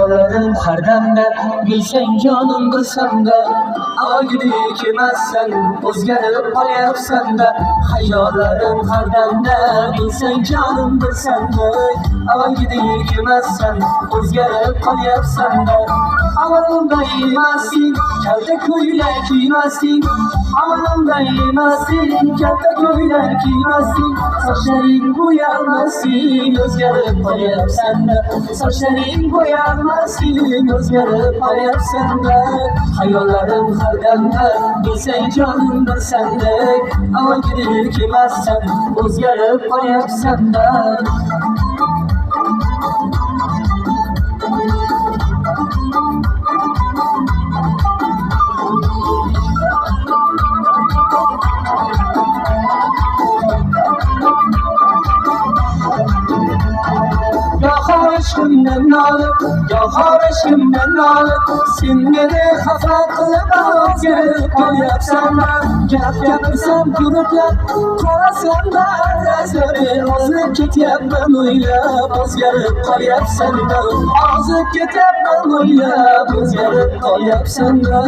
Hayallerim her demde, bilsen canım bilsende. Agidek emassan, o'zgarib qolyapsan-da. Hayallerim her demde, bilsen canım bilsende. Agidek emassan, o'zgarib qolyapsan-da. Amalimda emassin, kalta ko'ylak kiymassin. Amalimda emassin, kalta ko'ylak kiymassin. Sochlaring bo'yalmasin, o'zgarib qolyapsan-da. Sochlaring bo'yalmasin, o'zgarib qolyapsan-da. Hayollarim har damda, bilsang jonim bir sandek. Avvalgidek emassan, o'zgarib qolyapsan-da. Yahar aşkımdan nalık, yahar aşkımdan nalık. Sen beni xafa qilib o'zgarib qolyapsan-da. Gap gapirsam guruhlab qolasan-da. Ozib ketyapman o'ylab, o'zgarib qolyapsan-da. Ozib ketyapman o'ylab, o'zgarib qolyapsan-da.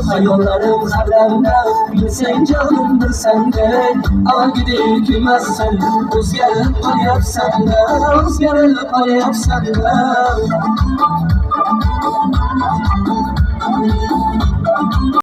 Hayollarim har damda, bilsang jonim bilsandek. Avvalgidek emassan, o'zgarib qolyapsan-da. O'zgarib qolyapsan-da.